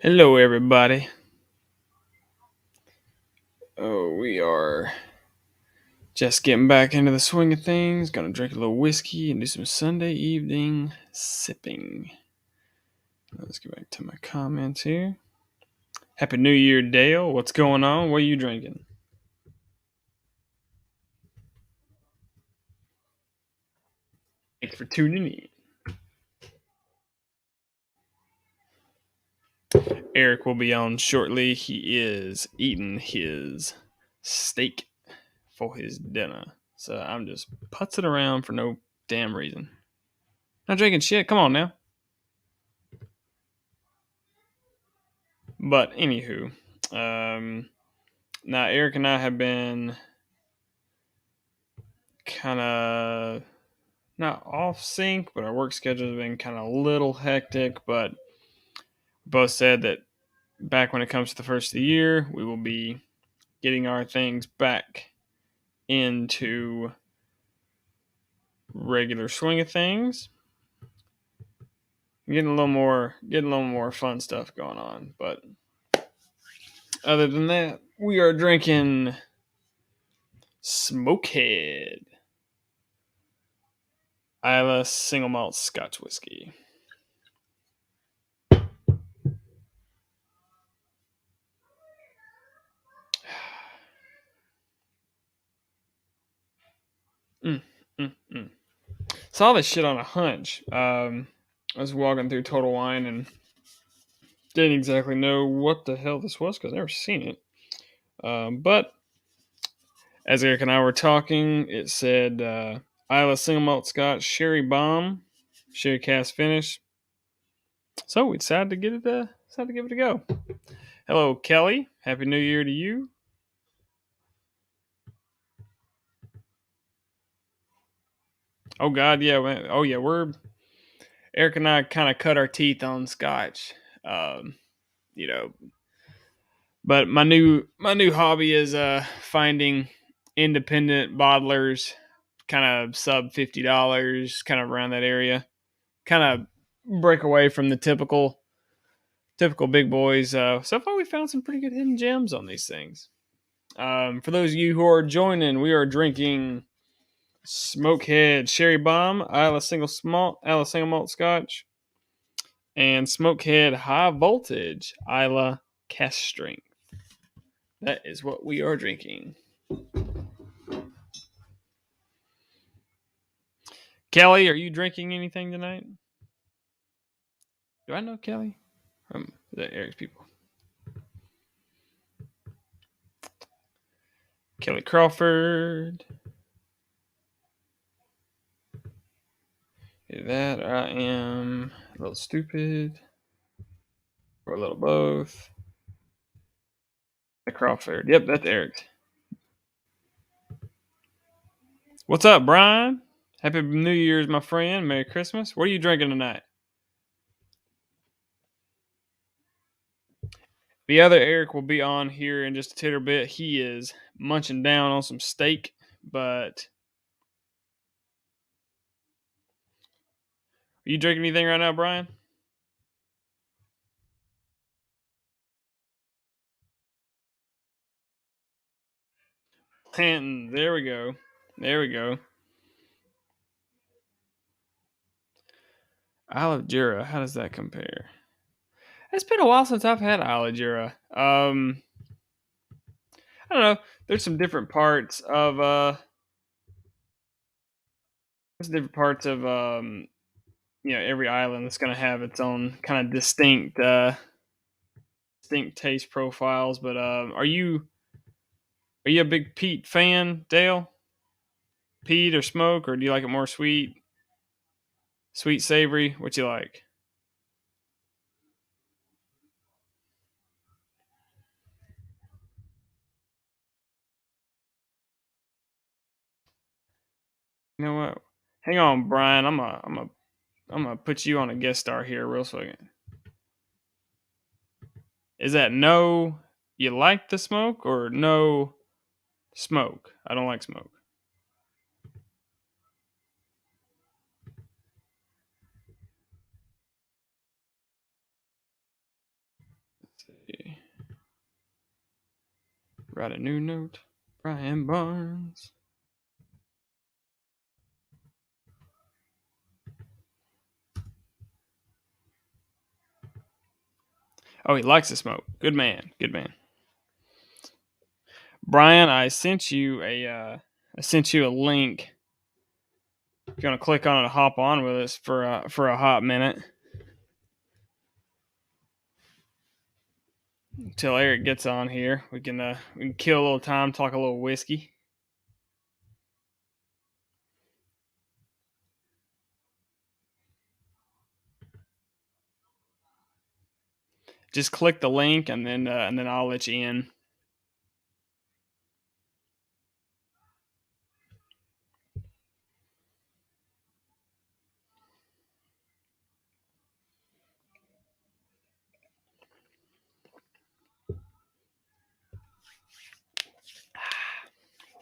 Hello, everybody. Oh, we are just getting back into the swing of things. Gonna drink a little whiskey and do some Sunday evening sipping. Let's get back to my comments here. Happy New Year, Dale. What's going on? What are you drinking? Thanks for tuning in. Eric will be on shortly. He is eating his steak for his dinner. So I'm just putzing around for no damn reason. Not drinking shit. Come on now. But anywho, now Eric and I have been kind of not off sync, but our work schedule has been kind of a little hectic. But both said that back when it comes to the first of the year, we will be getting our things back into regular swing of things, getting a little more fun stuff going on. But other than that, we are drinking Smokehead Isla single malt Scotch whiskey. Mm, mm. Saw this shit on a hunch. I was walking through Total Wine and didn't exactly know what the hell this was because I've never seen it. But as Eric and I were talking, it said Isla Single Malt Scotch Sherry Bomb, Sherry Cast Finish. So we decided to decided to give it a go. Hello, Kelly. Happy New Year to you. Oh God, yeah. Oh yeah, we're Eric and I kind of cut our teeth on Scotch. Um, you know, but my new hobby is finding independent bottlers, kind of sub $50, kind of around that area. Kind of break away from the typical big boys. So far, we found some pretty good hidden gems on these things. For those of you who are joining, we are drinking Smokehead Sherry Bomb, Isla Single Malt Scotch, and Smokehead High Voltage Isla Cast Strength. That is what we are drinking. Kelly, are you drinking anything tonight? Do I know Kelly? Is that Eric's people? Kelly Crawford. That I am a little stupid. Or a little both. The Crawford. Yep, that's Eric's. What's up, Brian? Happy New Year's, my friend. Merry Christmas. What are you drinking tonight? The other Eric will be on here in just a titter bit. He is munching down on some steak, but are you drinking anything right now, Brian? Hanton. There we go. There we go. Olive Jura. How does that compare? It's been a while since I've had Olive Jura. I don't know. There's some different parts of every island that's going to have its own kind of distinct taste profiles. But are you a big peat fan, Dale? Peat or smoke, or do you like it more sweet, savory? What you like? You know what? Hang on, Brian. I'm gonna put you on a guest star here real second. Is that no? You like the smoke or no smoke? I don't like smoke. see. Write a new note. Brian Barnes. Oh, he likes to smoke. Good man. Good man. Brian, I sent you a link. If you want to click on it, hop on with us for a hot minute until Eric gets on here. We can kill a little time, talk a little whiskey. Just click the link and then I'll let you in.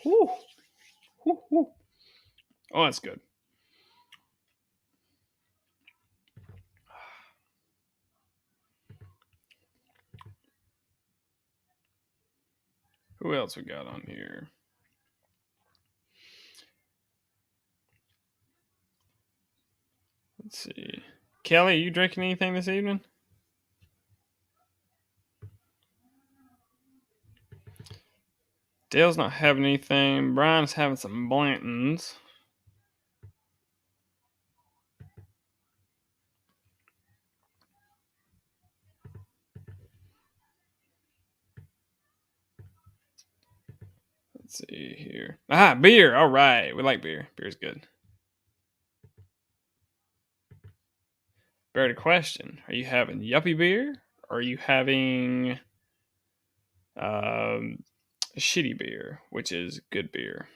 Whew. Whew, whew. Oh, that's good. Who else we got on here? Let's see. Kelly, are you drinking anything this evening? Dale's not having anything. Brian's having some Blantons. Let's see here. Ah, beer. All right. We like beer. Beer's good. Better question. Are you having yuppie beer? Or are you having shitty beer, which is good beer?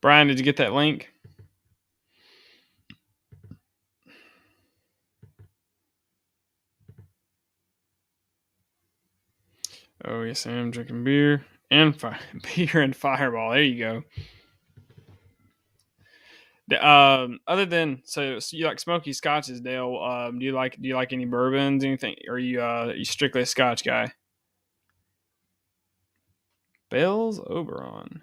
Brian, did you get that link? Oh, yes, I am drinking beer and beer and Fireball. There you go. Other than so you like smoky scotches, Dale? Do you like any bourbons? Anything? Or are you strictly a Scotch guy? Bell's Oberon.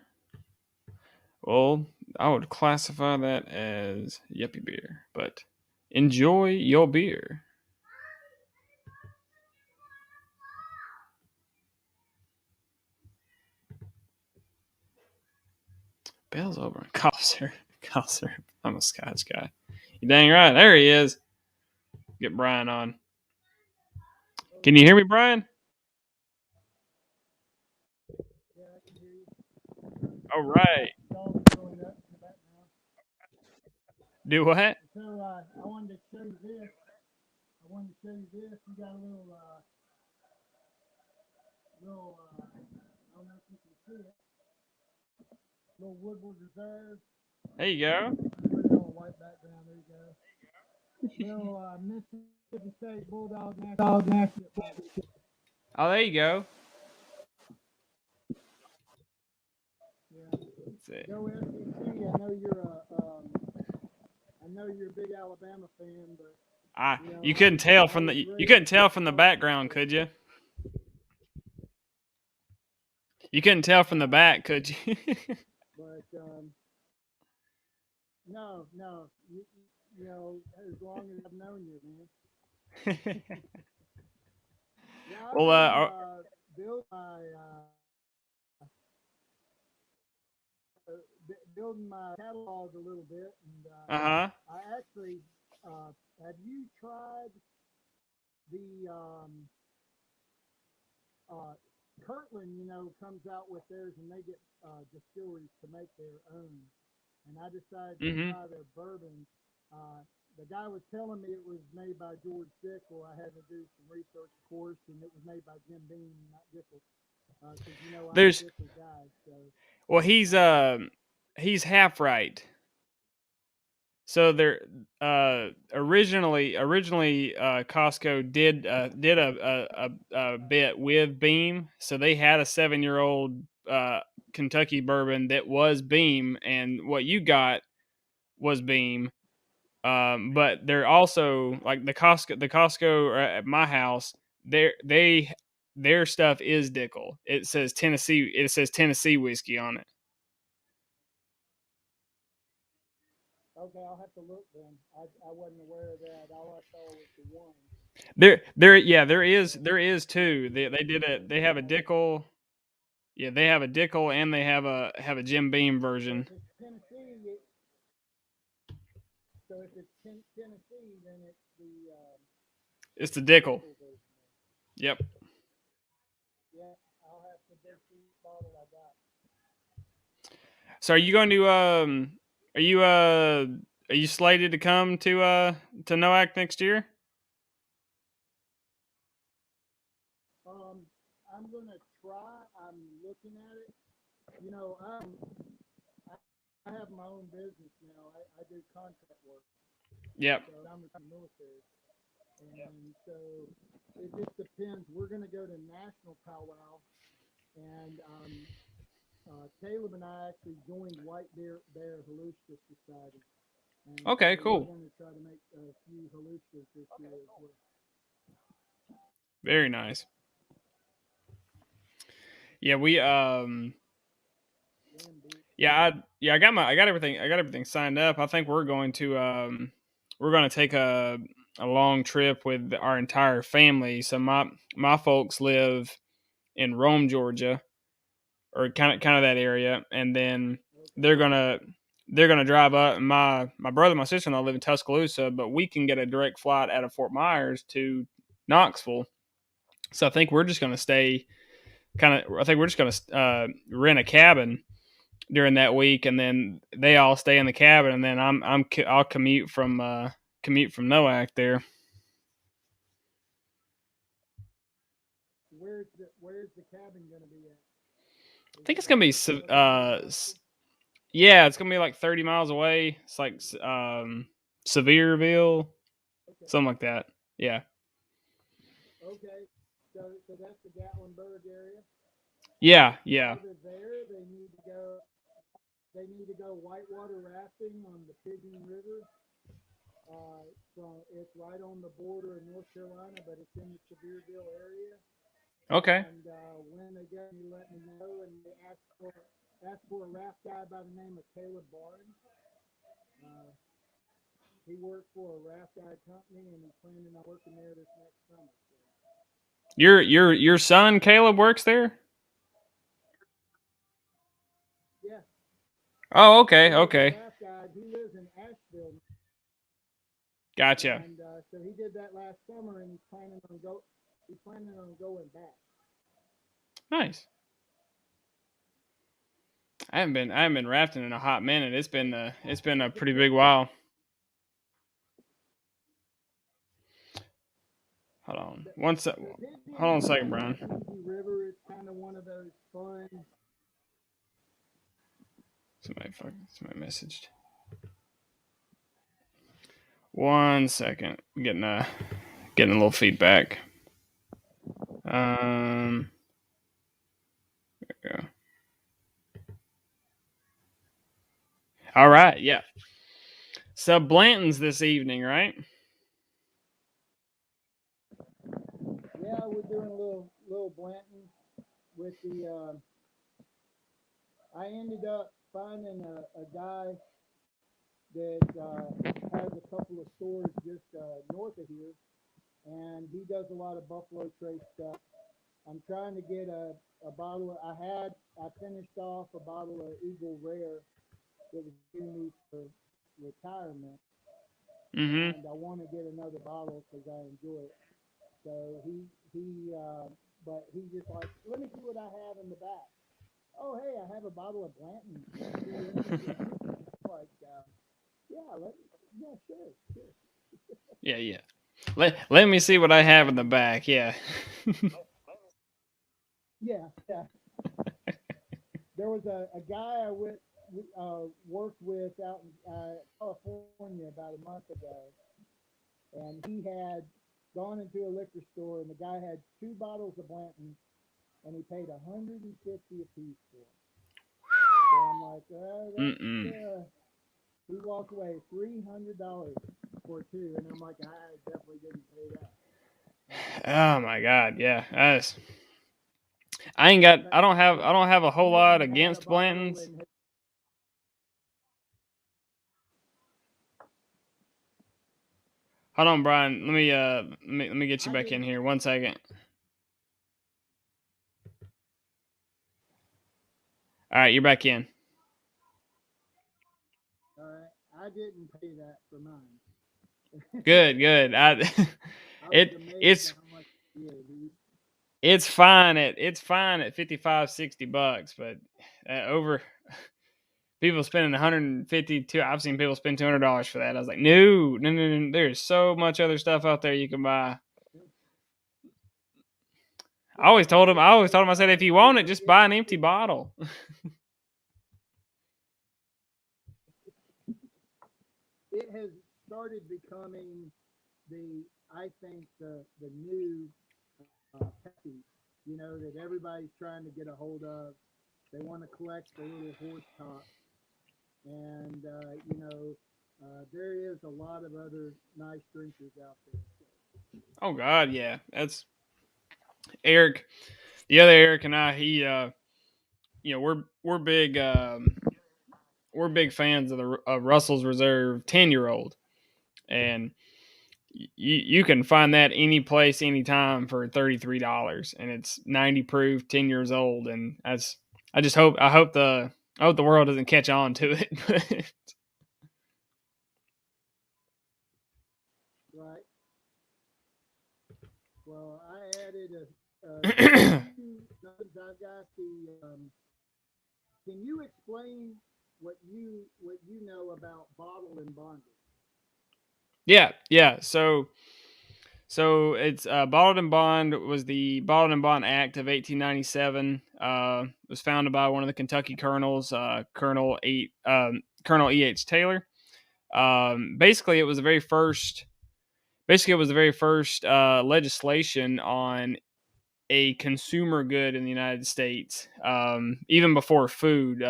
Well, I would classify that as yuppie beer, but enjoy your beer. Bell's Oberon. Cough syrup. Cough syrup. I'm a Scotch guy. You dang right. There he is. Get Brian on. Can you hear me, Brian? All right. Do what? So I wanted to show you this. You got a little, I don't know if you can see it. Little Woodward Reserve. There you go. Put it on a white background. There you go. Little Mississippi State Bulldog National. Oh, there you go. Yeah. Let's see. Go SEC. I know you're a big Alabama fan, but You couldn't tell from the background, could you? You couldn't tell from the back, could you? but no. You know, as long as I've known you, man. Yeah, Well, building my catalog a little bit, and uh-huh. I actually have you tried the Kirtland? You know, comes out with theirs, and they get distilleries to make their own. And I decided to try their bourbon. The guy was telling me it was made by George Dickel. I had to do some research, of course, and it was made by Jim Beam, not Dickel. Because you know I'm a Dickel guy. So. Well, he's half right. So there, originally, Costco did a bit with Beam. So they had a 7-year-old Kentucky bourbon that was Beam, and what you got was Beam. But they're also like the Costco at my house. Their stuff is Dickel. It says Tennessee. It says Tennessee whiskey on it. Okay, I'll have to look then. I wasn't aware of that. All I saw was the one. There is two. They did it. They have a Dickel. Yeah, they have a Dickel and they have a Jim Beam So version. if it's Tennessee, so if it's Tennessee, then it's It's the Dickel. Dickel version. Yep. Yeah, I'll have to go see what bottle I got. So are you going to are you slated to come to NOAC next year? I'm gonna try. I'm looking at it. You know, I have my own business now. I do contract work. Yep. So I'm in the military, and so it just depends. We're gonna go to National Powwow, and Caleb and I actually joined White Bear Halushka Society. And Okay, so cool. we're going to try to make a few halushkas this year as well. Very nice. Yeah, we I got everything signed up. I think we're going to take a long trip with our entire family. So my folks live in Rome, Georgia, or kind of that area, and then they're gonna they're gonna drive up. My brother, and my sister, and I live in Tuscaloosa, but we can get a direct flight out of Fort Myers to Knoxville. So I think we're just gonna stay. I think we're just gonna rent a cabin during that week, and then they all stay in the cabin, and then I'll commute from NOAC there. Where's the cabin going to be at? I think it's gonna be yeah, it's gonna be like 30 miles away. It's like Sevierville, Okay. something like that. Yeah. Okay. So that's the Gatlinburg area. Yeah. Yeah. While they're there, they need to go. They need to go whitewater rafting on the Pigeon River. It's right on the border of North Carolina, but it's in the Sevierville area. Okay. And when they go, you let me know. And they ask for a raft guy by the name of Caleb Barnes. He works for a raft guide company, and he's planning on working there this next summer. So. Your son Caleb works there. Yeah. Oh, okay. Okay. Raft guide. He lives in Asheville. Gotcha. And so he did that last summer, and he's planning on going back. Nice. I haven't been rafting in a hot minute. It's been a pretty big while. Hold on. Hold on a second, Brian. River is kind of one of those fun. Somebody messaged. 1 second. Getting a little feedback. There we go. All right, yeah. So Blanton's this evening, right? Yeah, we're doing a little Blanton with the. I ended up finding a guy that has a couple of stores just north of here, and he does a lot of Buffalo Trace stuff. I'm trying to get a bottle. I finished off a bottle of Eagle Rare that was giving me for retirement, Mm-hmm. and I want to get another bottle because I enjoy it. So but he's just like, let me see what I have in the back. Oh, hey, I have a bottle of Blanton. Like, yeah, sure. Yeah. Let me see what I have in the back. Yeah. Yeah. There was a guy I worked with out in California about a month ago, and he had gone into a liquor store, and the guy had 2 bottles of Blanton, and he paid $150 a piece for them. So I'm like, he walked away $300 for two, and I'm like, I definitely didn't pay that. Oh my God, yeah. I don't have a whole You lot ever had a against bottle Blanton's. and Hold on, Brian. Let me get you I back didn't. in here. 1 second. All right, you're back in. I didn't pay that for mine. Good, good. I was it amazed it's at how much he did, dude. it's fine at 55, $60, but over people spending 150 to I've seen people spend $200 for that. I was like, no, no, no, no. There's so much other stuff out there you can buy. I always told him, I said, if you want it, just buy an empty bottle. It has started becoming I think the new Pepsi, that everybody's trying to get a hold of. They want to collect the little horse top, and there is a lot of other nice drinkers out there. Oh God, yeah. That's Eric. The other Eric and I, we're big fans of the of Russell's Reserve 10-year old, and you can find that any place, anytime for $33, and it's 90 proof, 10 years old, and that's I hope the world doesn't catch on to it. Right. Well, I added But two. I've got the. Can you explain what you know about bottle and bonded? yeah, yeah. So it's Bottled and Bond was the Bottled and Bond Act of 1897. It was founded by one of the Kentucky colonels, Colonel E.H. Taylor. Basically, it was the very first. Basically, it was the very first legislation on a consumer good in the United States. Even before food,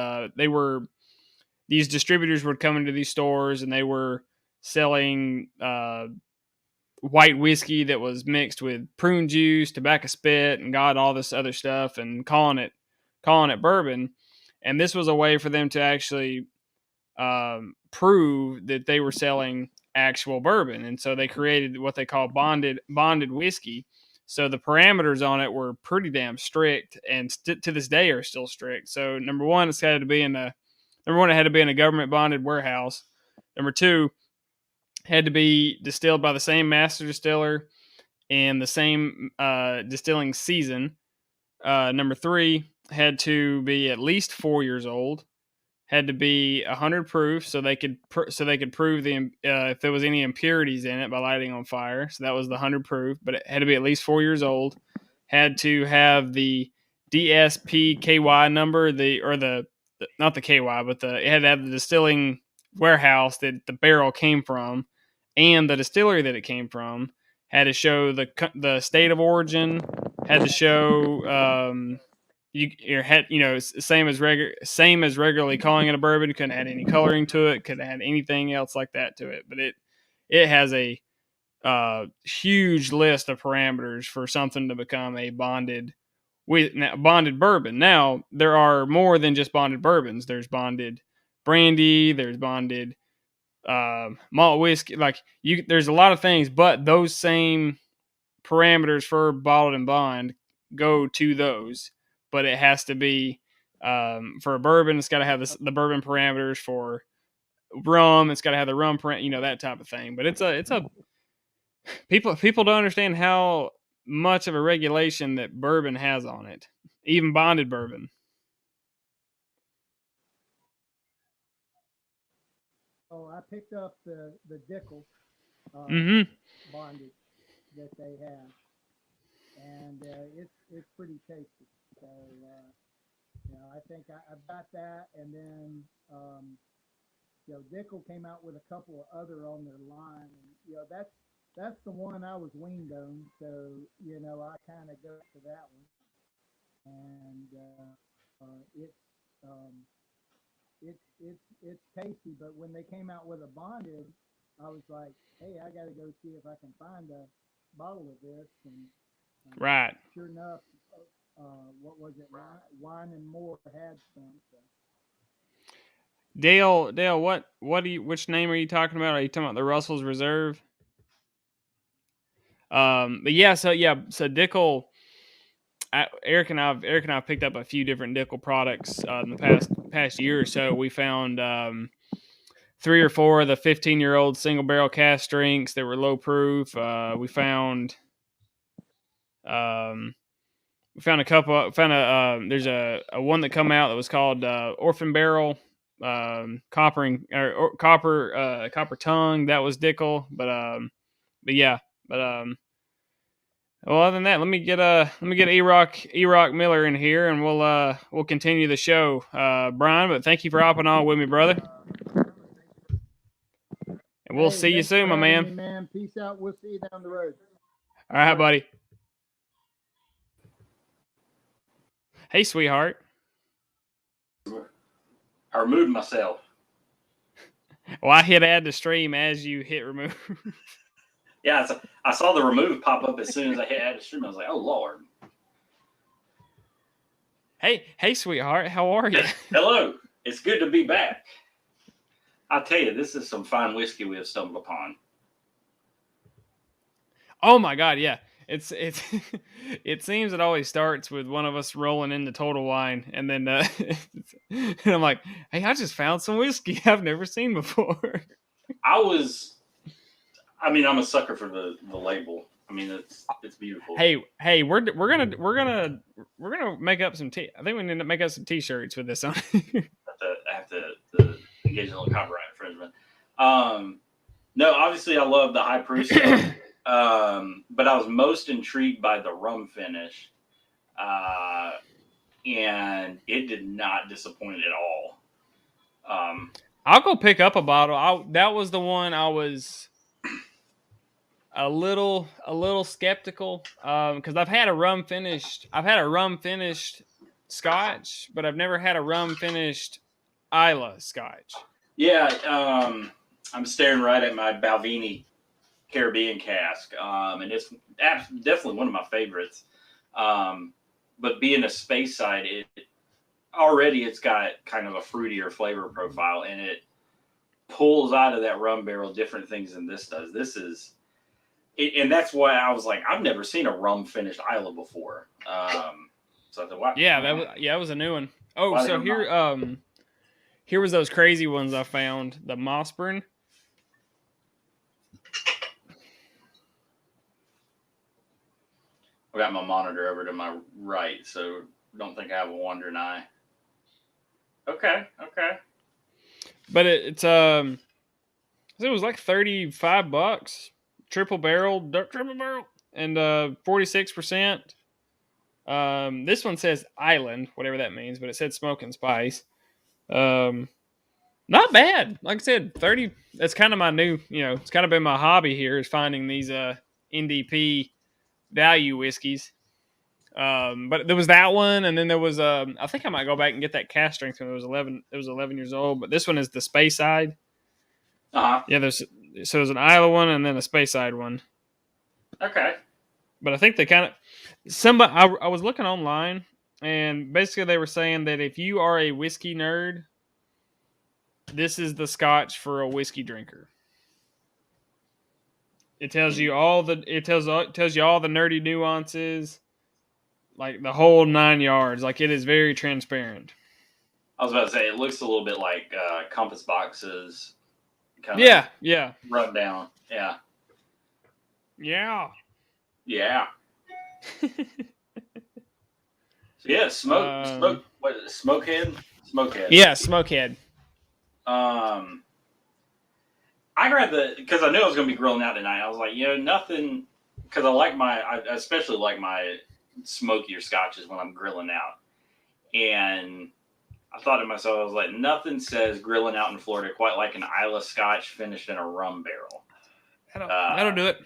these distributors would come into these stores and they were selling white whiskey that was mixed with prune juice, tobacco spit, and God all this other stuff, and calling it bourbon. And this was a way for them to actually prove that they were selling actual bourbon. And so they created what they call bonded whiskey. So the parameters on it were pretty damn strict, and to this day are still strict. So number one, it had to be in a government bonded warehouse. Number two, had to be distilled by the same master distiller in the same distilling season. Number three, had to be at least 4 years old. Had to be 100 proof, so they could prove if there was any impurities in it by lighting on fire. So that was the 100 proof, but it had to be at least 4 years old. Had to have the DSPKY number, not the KY, but it had to have the distilling warehouse that the barrel came from, and the distillery that it came from. Had to show the state of origin. Had to show your head, same as regularly calling it a bourbon. Couldn't add any coloring to it. Couldn't add anything else like that to it. But it has a huge list of parameters for something to become a bonded bourbon. Now there are more than just bonded bourbons. There's bonded brandy. There's bonded malt whiskey. There's a lot of things, but those same parameters for bottled and bond go to those, but it has to be for a bourbon. It's got to have the bourbon parameters. For rum, it's got to have the rum that type of thing. But it's a people don't understand how much of a regulation that bourbon has on it, even bonded bourbon. Oh, I picked up the Dickel Mm-hmm. bondage that they have, and it's pretty tasty. So I think I've got that, and then Dickel came out with a couple of other on their line, and that's the one I was weaned on. So I kind of go to that one, and it's it's tasty. But when they came out with a bonded, I was like, hey, I got to go see if I can find a bottle of this. And Right. sure enough, what was it? Wine and More had some. So. Dale, which name are you talking about? Are you talking about the Russell's Reserve? But yeah, so Dickel, Eric and I picked up a few different Dickel products in the past year or so. We found 3 or 4 of the 15-year-old single barrel cask drinks that were low proof. We found a couple. Found there's a one that come out that was called Orphan Barrel, copper tongue. That was Dickel, but yeah, but well, other than that, let me get E-Rock Miller in here, and we'll continue the show, Brian. But thank you for hopping on with me, brother. And we'll see you soon, my man. Me, man. Peace out. We'll see you down the road. All right, buddy. Hey, sweetheart. I removed myself. Well, I hit add to stream as you hit remove. Yeah, I saw the remove pop up as soon as I hit add to stream. I was like, oh, Lord. Hey, sweetheart. How are you? Hello. It's good to be back. I tell you, this is some fine whiskey we have stumbled upon. Oh my God, yeah. It's it seems it always starts with one of us rolling into Total Wine, and then and I'm like, hey, I just found some whiskey I've never seen before. I'm a sucker for the label. I mean, it's beautiful. Hey, we're gonna make up some I think we need to make up some T-shirts with this on. I have to engage in a little copyright infringement. No, obviously I love the high proof stuff. But I was most intrigued by the rum finish, and it did not disappoint at all. I'll go pick up a bottle. That was the one I was a little skeptical, because I've had a rum finished Scotch, but I've never had a rum finished Islay Scotch. Yeah, I'm staring right at my Balvenie Caribbean cask, and it's definitely one of my favorites. But being a space side, it's got kind of a fruitier flavor profile, and it pulls out of that rum barrel different things than this does. This is, and that's why I was like, I've never seen a rum finished Islay before. So I thought, wow. Yeah, that was a new one. Oh, so here was those crazy ones I found. The Mossburn. I got my monitor over to my right, so don't think I have a wandering eye. Okay. But it was like $35, triple barrel, and 46%. This one says Island, whatever that means, but it said smoke and spice. Not bad. Like I said, 30. That's kind of my new, it's kind of been my hobby here, is finding these NDP value whiskeys. But there was that one, and then there was I think I might go back and get that cask strength when it was 11 years old. But this one is the Space Side. Yeah, there's an Islay one and then a Space Side one. Okay. But I think they kind of I was looking online, and basically they were saying that if you are a whiskey nerd, this is the Scotch for a whiskey drinker. It tells you all the nerdy nuances, like the whole 9 yards. Like, it is very transparent. I was about to say, it looks a little bit like Compass Box's kind of run down. Yeah. So yeah, Smokehead. Yeah, Smokehead. I grabbed because I knew I was going to be grilling out tonight. I was like, nothing, because I especially like my smokier scotches when I'm grilling out. And I thought to myself, I was like, nothing says grilling out in Florida quite like an Islay Scotch finished in a rum barrel. That'll do it.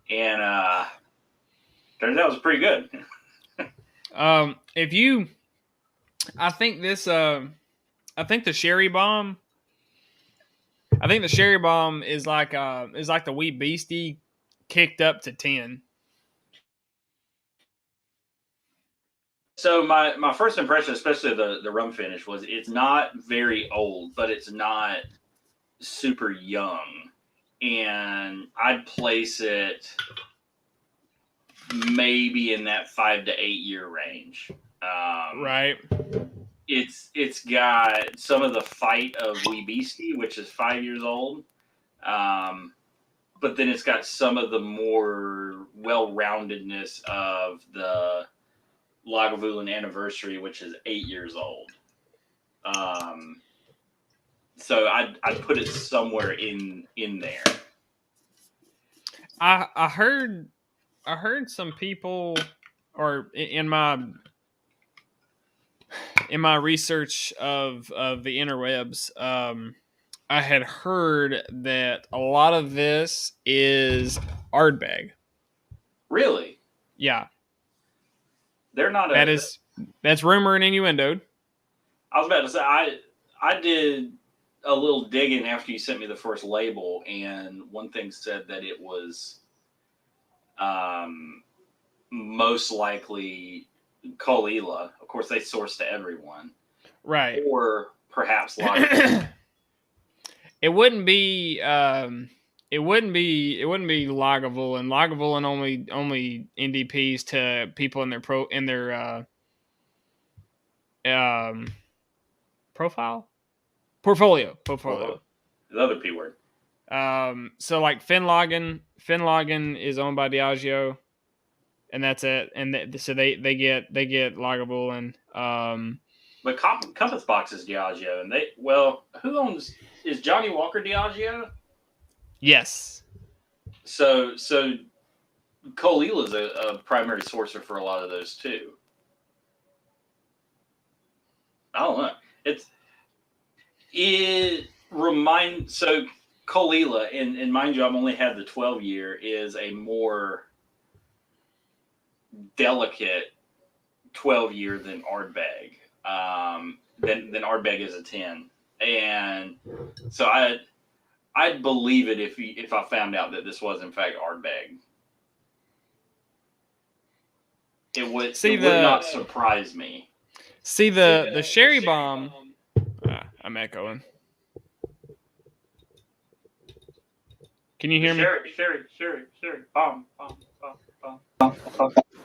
And turns out it was pretty good. I think this I think the Sherry Bomb. I think the Sherry Bomb is like the Wee Beastie kicked up to 10. So my first impression, especially the rum finish, was it's not very old, but it's not super young, and I'd place it maybe in that 5 to 8 year range. Right. It's got some of the fight of Wee Beastie, which is 5 years old, but then it's got some of the more well-roundedness of the Lagavulin Anniversary, which is 8 years old. So I'd put it somewhere in there. I heard some people, or in my research of the interwebs, I had heard that a lot of this is Ardbeg. Really? Yeah. They're not that's rumor and innuendo. I was about to say I did a little digging after you sent me the first label, and one thing said that it was most likely Caol Ila. Of course, they source to everyone, right? Or perhaps Lagavulin. It wouldn't be. It wouldn't be Lagavulin. Lagavulin only NDPs to people in their portfolio. The other P word. So like Finlagen is owned by Diageo, and that's it. And so they get Lagavulin. But Compass Box is Diageo, and who owns? Is Johnny Walker Diageo? Yes. So Caol Ila is a primary sourcer for a lot of those too. I don't know. So Caol Ila, and mind you, I've only had the 12 year, is a more delicate 12 year than Ardbeg. Than Ardbeg is a 10, and so I'd believe it if I found out that this was in fact Ardbeg. It would not surprise me. See the Sherry Bomb. I'm echoing. Can you hear me? Sherry. Bomb.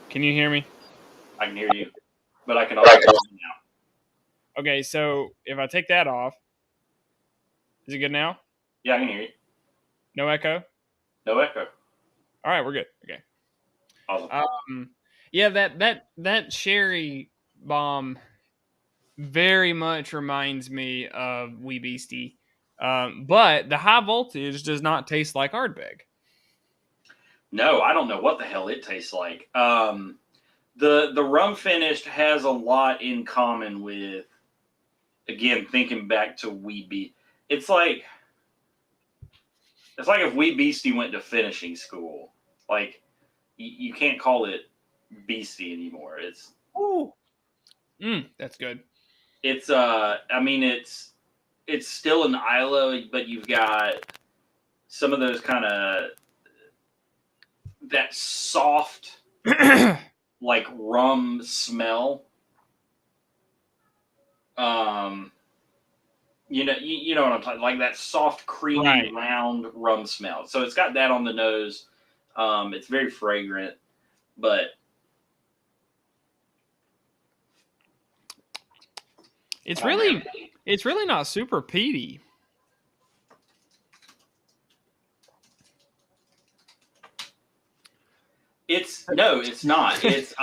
Can you hear me? I can hear you, but I can also hear you now. Okay, so if I take that off, is it good now? Yeah, I can hear you. No echo? No echo. All right, we're good. Okay. Awesome. Yeah, that Sherry Bomb very much reminds me of Wee Beastie, but the high voltage does not taste like Ardbeg. No, I don't know what the hell it tastes like. The rum finished has a lot in common with, again, thinking back to Wee Beastie. It's like if Wee Beastie went to finishing school. Like, you can't call it Beastie anymore. It's that's good. It's it's still an Islay, but you've got some of those kind of that soft like rum smell. You know what I'm talking, like that soft, creamy, round rum smell. So it's got that on the nose. It's very fragrant, but it's really not super peaty. It's not. It's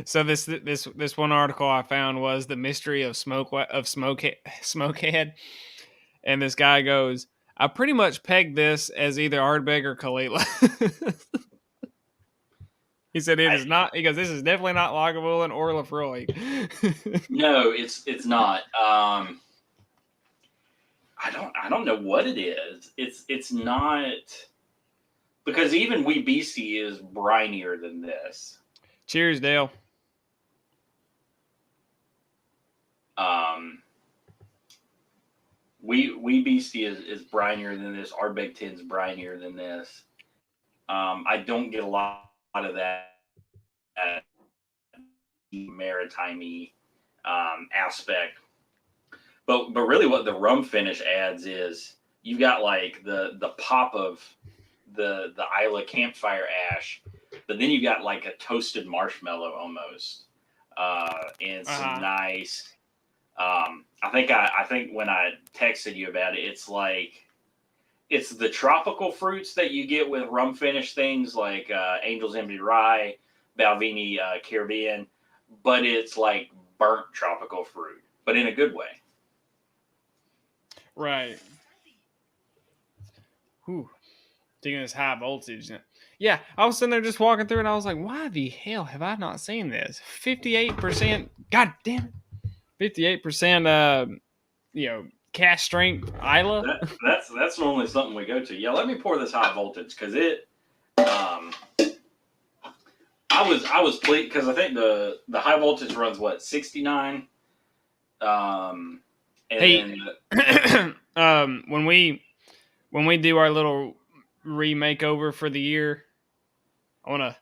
So this one article I found was the mystery of Smokehead, and this guy goes, I pretty much pegged this as either Ardbeg or Caol Ila. He said it is not. He goes, this is definitely not Lagavulin or Lefroy. No, it's not. I don't know what it is. It's not, because even Wee Beastie is brinier than this. Cheers, Dale. Wee Beastie is brinier than this. Ardbeg 10 is brinier than this. I don't get a lot of that maritime aspect. But really, what the rum finish adds is you got like the pop of the Isla campfire ash, but then you got like a toasted marshmallow almost, and some nice. I think when I texted you about it, it's like it's the tropical fruits that you get with rum finish things like Angel's Envy Rye, Balvenie Caribbean, but it's like burnt tropical fruit, but in a good way. Right. Whew. Taking this high voltage. Yeah, I was sitting there just walking through and I was like, why the hell have I not seen this? 58%. God damn it. 58%, cash strength Isla. That's normally something we go to. Yeah, let me pour this high voltage because it. I was pleased because I think the high voltage runs what 69. When we do our little remake over for the year, I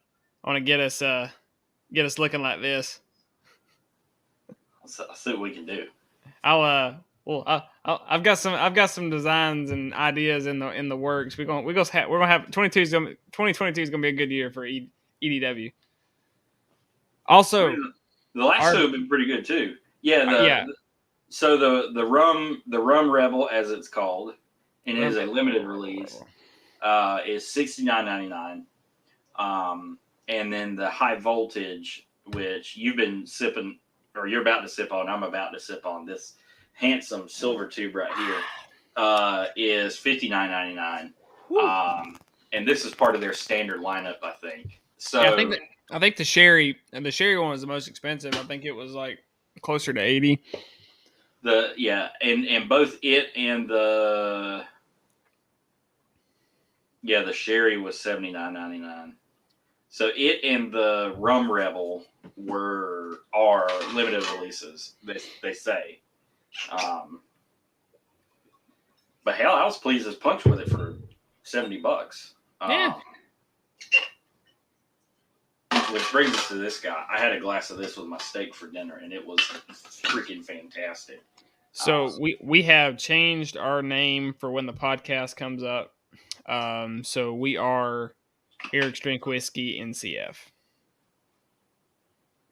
wanna get us looking like this. I'll see what we can do. I've got some designs and ideas in the works. We're gonna have 2022 is gonna be a good year for EDW. Also, the last two have been pretty good too. Yeah, so the rum Rebel, as it's called, and it is a limited release, is $69.99. And then the high voltage, which you've been sipping, or you're about to sip on, I'm about to sip on this handsome silver tube right here, is $59.99. And this is part of their standard lineup, I think. So yeah, I think the sherry one was the most expensive. I think it was like closer to 80. And both it and the sherry was $79.99. So it and the Rum Rebel are limited releases. They say, but hell, I was pleased as punch with it for $70. Yeah. Which brings us to this guy. I had a glass of this with my steak for dinner, and it was freaking fantastic. So we have changed our name for when the podcast comes up. So we are Eric's Drink Whiskey NCF.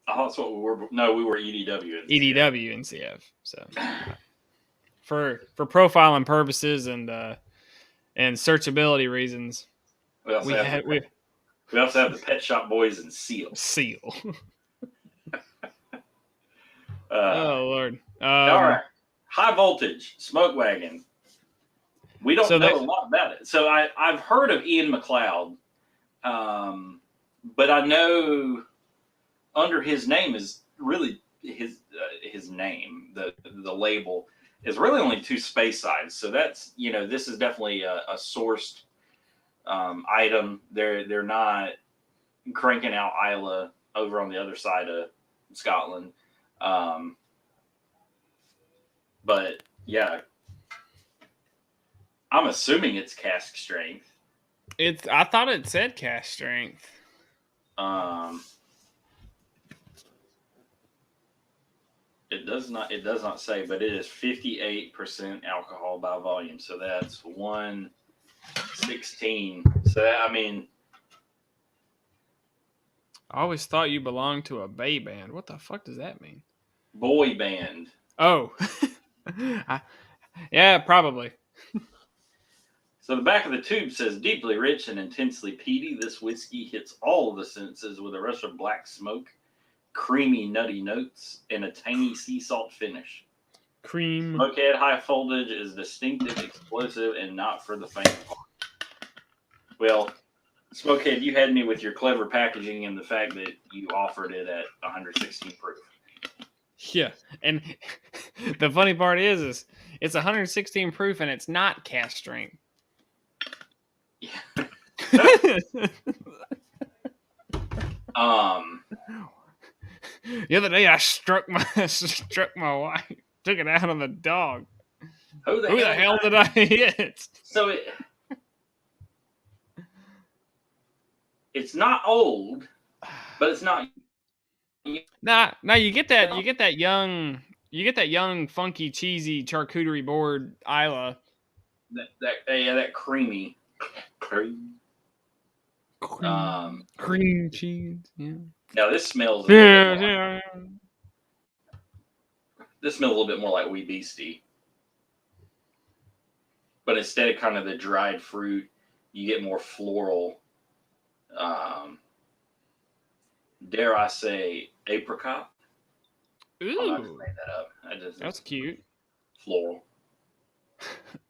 Oh, that's what we were. No, we were EDW. EDW NCF. So for profiling purposes and searchability reasons, we also have the Pet Shop Boys and Seal. Oh Lord! All right, high voltage smoke wagon. We don't know a lot about it. So I've heard of Ian McLeod, but I know under his name is really his name. The label is really only 2 space sides. So that's this is definitely a sourced item. They're not cranking out Isla over on the other side of Scotland. But yeah, I'm assuming it's cask strength. I thought it said cask strength. It does not say, but it is 58% alcohol by volume. So that's 116. So I always thought you belonged to a bay band. What the fuck does that mean? Boy band. Oh. Yeah, probably. So the back of the tube says, deeply rich and intensely peaty, this whiskey hits all of the senses with a rush of black smoke, creamy, nutty notes, and a tangy sea salt finish. Cream. Smokehead high voltage is distinctive, explosive, and not for the faint of heart. Well, Smokehead, you had me with your clever packaging and the fact that you offered it at 116 proof. Yeah, and the funny part is it's 116 proof and it's not cask strength. Yeah. The other day I struck my wife, took it out on the dog. Who the hell did I hit? So it's not old, but it's not. Nah, you get that. You get that young. You get that young, funky, cheesy charcuterie board Isla. That creamy. Cream cheese. Yeah. Now this smells. Yeah. This smells a little bit more like Wee Beastie, but instead of kind of the dried fruit, you get more floral. Dare I say apricot? Ooh, I'm not just making that up. That's cute. Floral.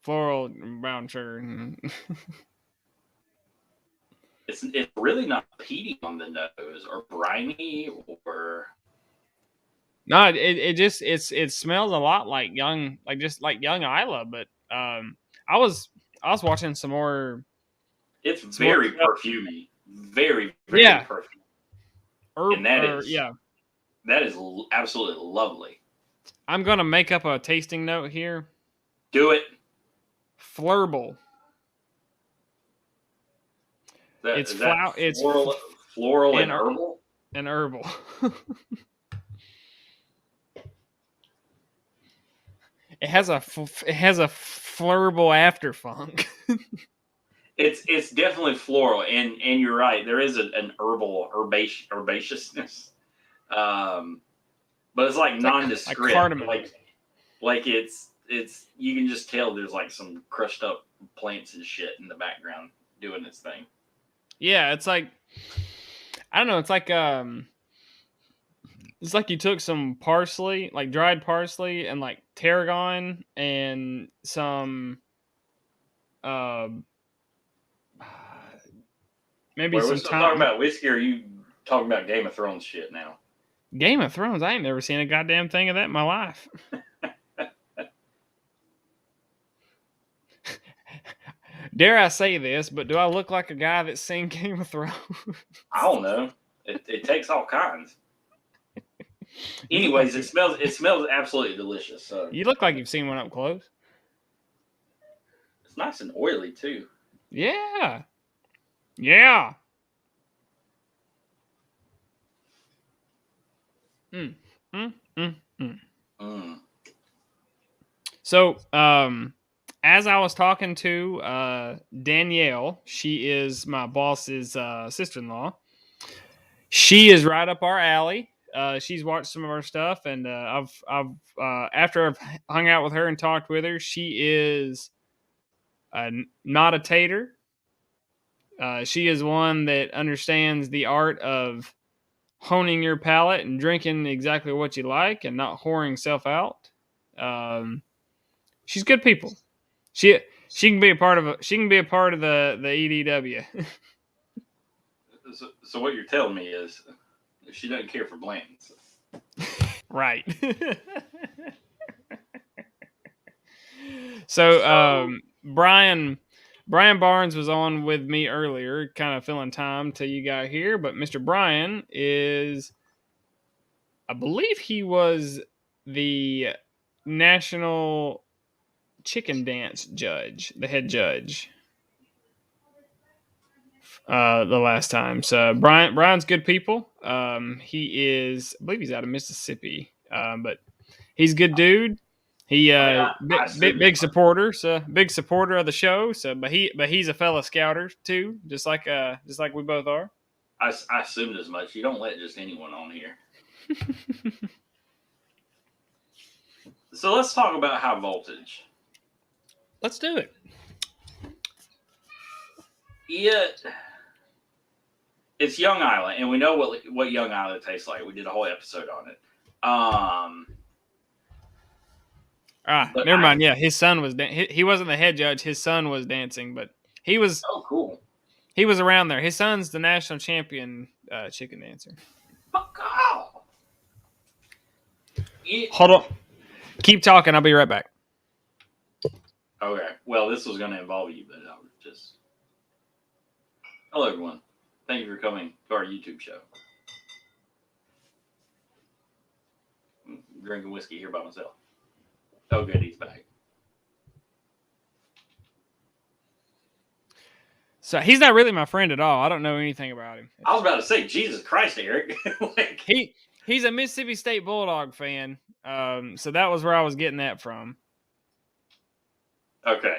Floral brown sugar. It's really not peaty on the nose or briny or. No, it smells a lot like young, just like young Isla. But I was watching some more. It's very perfumey, very perfumy, and that is absolutely lovely. I'm gonna make up a tasting note here. Do it. Flurble. It's floral and herbal. And herbal. It has a flurble after funk. It's definitely floral, and you're right. There is an herbaceousness, but it's like nondescript. Like it's you can just tell there's like some crushed up plants and shit in the background doing its thing. Yeah, it's like I don't know. It's like you took some parsley, like dried parsley, and like tarragon, and some maybe some time. Talking about whiskey, or are you talking about Game of Thrones shit now? Game of Thrones? I ain't never seen a goddamn thing of that in my life. Dare I say this, but do I look like a guy that's seen Game of Thrones? I don't know. It takes all kinds. Anyways, it smells absolutely delicious. So you look like you've seen one up close. It's nice and oily too. Yeah. Yeah. So, as I was talking to Danielle, she is my boss's sister-in-law. She is right up our alley. She's watched some of our stuff, and I've after I've hung out with her and talked with her, she is not a tater. She is one that understands the art of honing your palate and drinking exactly what you like and not whoring self out. She's good people. She can be a part of the EDW. So what you're telling me is she doesn't care for Blanton's. Right. So Brian Barnes was on with me earlier, kind of filling time till you got here. But Mr. Brian is, I believe he was the national chicken dance judge, the head judge, the last time. So Brian's good people. He is, I believe he's out of Mississippi, but he's a good dude. He big supporter, so big supporter of the show. So, but he's a fellow scouter too, just like we both are. I assumed as much. You don't let just anyone on here. So let's talk about high voltage. Let's do it. Yeah, it's Young Isla, and we know what Young Isla tastes like. We did a whole episode on it. Never mind. Yeah, his son was. He wasn't the head judge. His son was dancing, but he was. Oh, cool. He was around there. His son's the national champion chicken dancer. Fuck off. Hold on. Keep talking. I'll be right back. Okay. Well, this was going to involve you, but I was just. Hello, everyone. Thank you for coming to our YouTube show. I'm drinking whiskey here by myself. Oh, good. He's back. So he's not really my friend at all. I don't know anything about him. I was about to say, Jesus Christ, Eric. Like, he's a Mississippi State Bulldog fan. So that was where I was getting that from. Okay.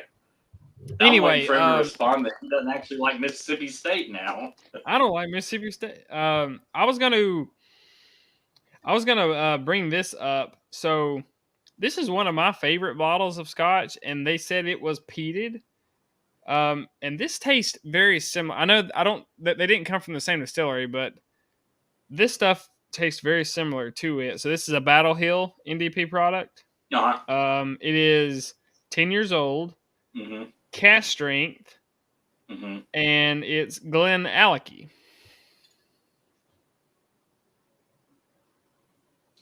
Anyway, I'm waiting for him to respond that he doesn't actually like Mississippi State now. I don't like Mississippi State. I was gonna bring this up. So this is one of my favorite bottles of scotch, and they said it was peated. And this tastes very similar. I know they didn't come from the same distillery, but this stuff tastes very similar to it. So this is a Battle Hill NDP product. Uh-huh. It is 10 years old, cask strength, and it's Glen Alecky.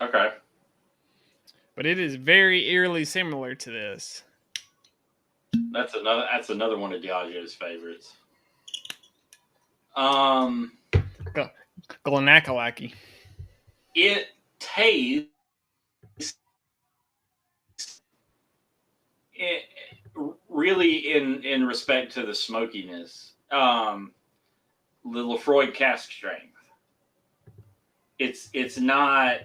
Okay. But it is very eerily similar to this. That's another one of Diageo's favorites. Glenakalaki. It tastes really in respect to the smokiness. The Laphroaig cask strength. It's not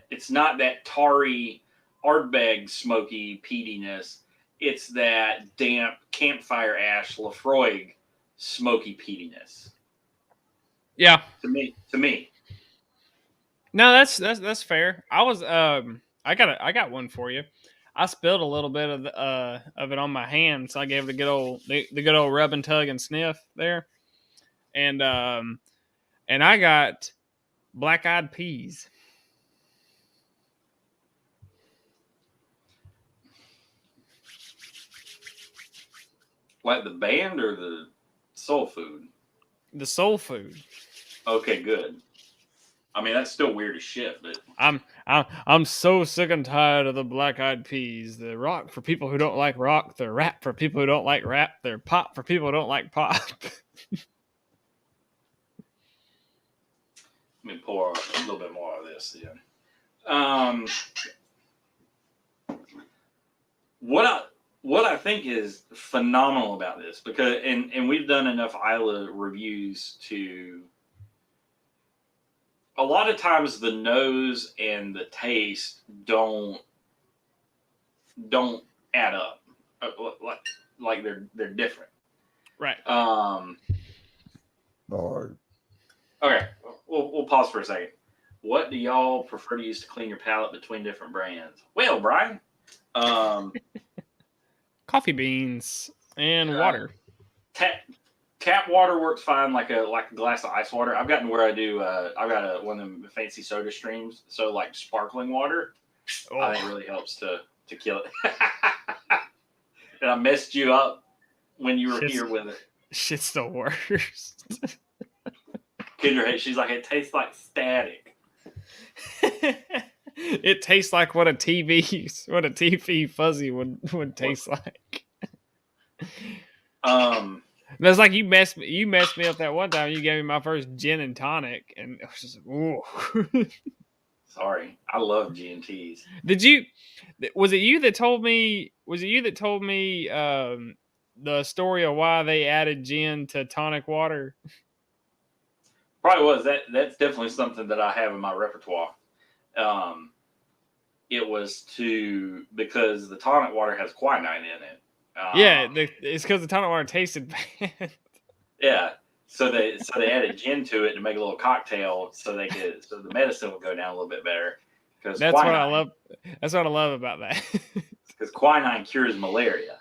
that tarry Ardbeg smoky peatiness. It's that damp campfire ash Laphroaig smoky peatiness. Yeah. To me. No, that's fair. I was I got one for you. I spilled a little bit of it on my hand, so I gave it the good old rub and tug and sniff there. And I got Black Eyed Peas. Like the band or the soul food? The soul food. Okay, good. I mean, that's still weird as shit, but I'm so sick and tired of the Black Eyed Peas. The rock for people who don't like rock. The rap for people who don't like rap. They're pop for people who don't like pop. Let me pour a little bit more of this then. What I think is phenomenal about this, because and we've done enough Islay reviews to. A lot of times the nose and the taste don't add up, like they're different. Right. Okay, we'll pause for a second. What do y'all prefer to use to clean your palate between different brands? Well, Brian, coffee beans and water. Tap water works fine, like a glass of ice water. I've gotten where I do. I've got one of them fancy soda streams, so like sparkling water. Oh. I think really helps to kill it. And I messed you up when you were here with it. Shit's the worst. Kendra, she's like, it tastes like static. It tastes like what a TV fuzzy would taste like. That's like you messed me up that one time. You gave me my first gin and tonic, and it was just ooh. Sorry, I love G&Ts. Was it you that told me? The story of why they added gin to tonic water? Probably was. That's definitely something that I have in my repertoire. It was because the tonic water has quinine in it. It's because the tonic water tasted bad. Yeah, so they added gin to it to make a little cocktail, so the medicine would go down a little bit better. That's what I love. That's what I love about that. Because quinine cures malaria.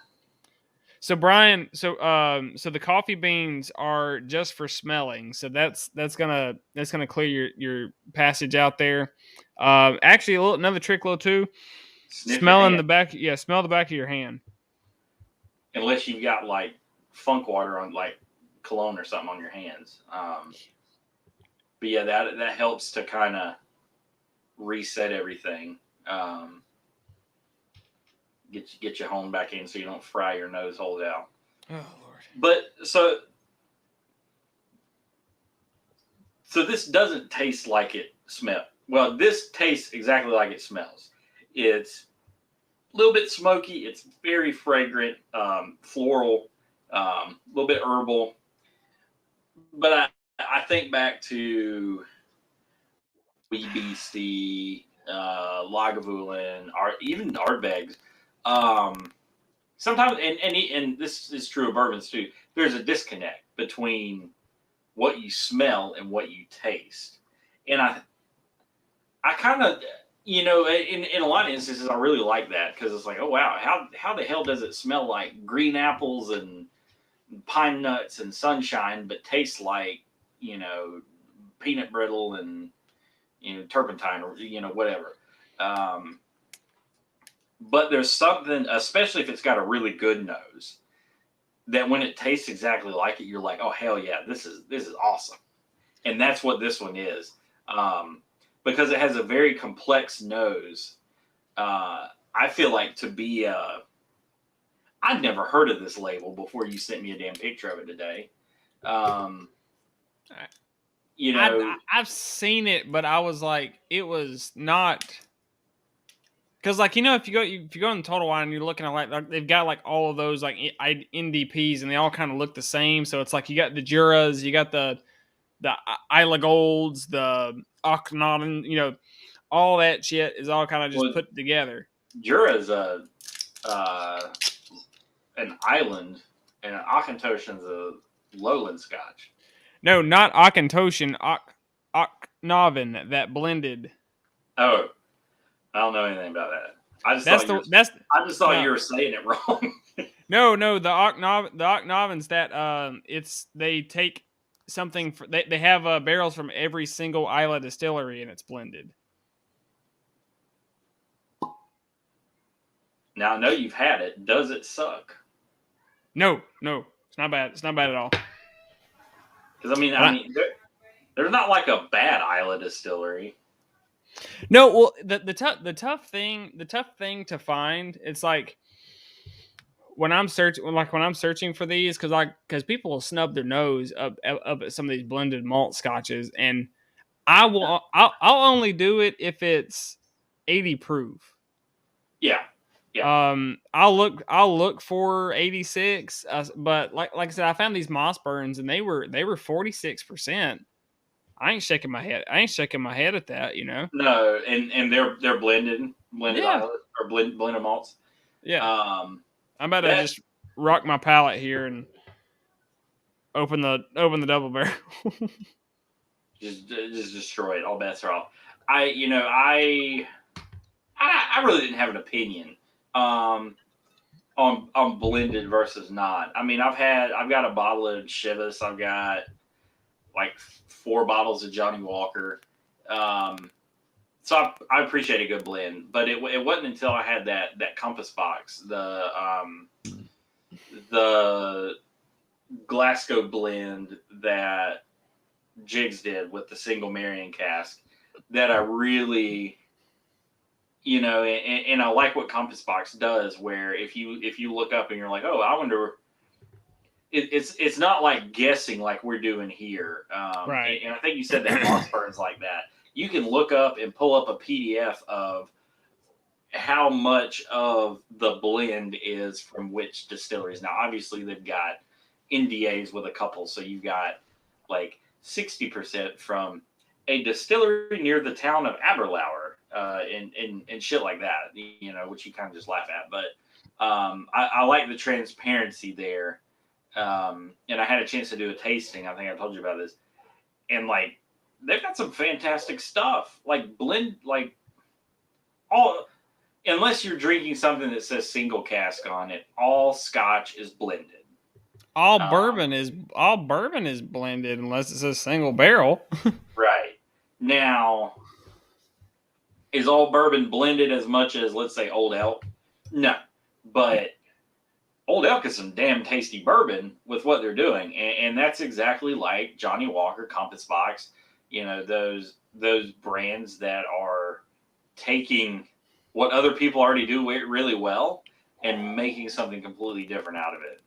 So Brian, the coffee beans are just for smelling. So that's gonna clear your passage out there. Actually, another trick, too. Smell the back. Yeah, smell the back of your hand. Unless you've got like funk water on, like cologne or something on your hands. But yeah, that helps to kind of reset everything. Get your home back in so you don't fry your nose hole out. Oh Lord! But so this doesn't taste like it smells. Well, this tastes exactly like it smells. It's a little bit smoky. It's very fragrant, floral, a little bit herbal. but I think back to Wee Beastie, Lagavulin, even Ardbegs. Sometimes, and this is true of bourbons too. There's a disconnect between what you smell and what you taste, and I kind of, in a lot of instances, I really like that because it's like, oh wow, how the hell does it smell like green apples and pine nuts and sunshine, but tastes like, peanut brittle and turpentine or whatever. Um, but there's something, especially if it's got a really good nose, that when it tastes exactly like it, you're like, oh hell yeah, this is awesome, and that's what this one is, because it has a very complex nose. I feel like to be I'd never heard of this label before you sent me a damn picture of it today. Um, I've seen it, but I was like, it was not. Because, like, if you go in Total Wine and you're looking at, like they've got like all of those like NDPs and they all kind of look the same. So it's like you got the Juras, you got the Isla Golds, the Oknagan, all that shit is all kind of just put together. Jura's an island, and Auchentoshan's a lowland Scotch. No, not Auchentoshan, Oknagan, that blended. Oh, I don't know anything about that. I just thought you were saying it wrong. No, the Oknagan's that they take something they have barrels from every single Isla distillery and it's blended. Now I know you've had it. Does it suck? No, it's not bad. It's not bad at all. Because I mean, there's not like a bad Isla distillery. No, well, the tough thing to find, it's like when I'm searching for these, because people will snub their nose up at some of these blended malt scotches, and I'll only do it if it's 80 proof. Yeah. I'll look for 86, but like I said, I found these Mossburns and they were 46%. I ain't shaking my head at that, No, and they're blended yeah. Islet, or blended malts. Yeah. I'm about to just rock my palate here and open the double barrel. just destroy it. All bets are off. I really didn't have an opinion on blended versus not. I mean, I've got a bottle of Chivas. I've got like 4 bottles of Johnny Walker. So I appreciate a good blend, but it wasn't until I had that Compass box, the Glasgow blend that Jigs did with the single Marion cask, that I really, and I like what Compass Box does, where if you look up and you're like, oh, I wonder, it's not like guessing like we're doing here. Right. And I think you said that Mossburns like that. You can look up and pull up a PDF of how much of the blend is from which distilleries. Now, obviously, they've got NDAs with a couple, so you've got like 60% from a distillery near the town of Aberlour, and shit like that, which you kind of just laugh at. But I like the transparency there. And I had a chance to do a tasting. I think I told you about this. And like, they've got some fantastic stuff. Like blend, like unless you're drinking something that says single cask on it, all Scotch is blended. All bourbon is blended unless it says single barrel. Right. Now, is all bourbon blended as much as, let's say, Old Elk? No. But Old Elk is some damn tasty bourbon with what they're doing. And that's exactly like Johnny Walker, Compass Box, those brands that are taking what other people already do really well and making something completely different out of it.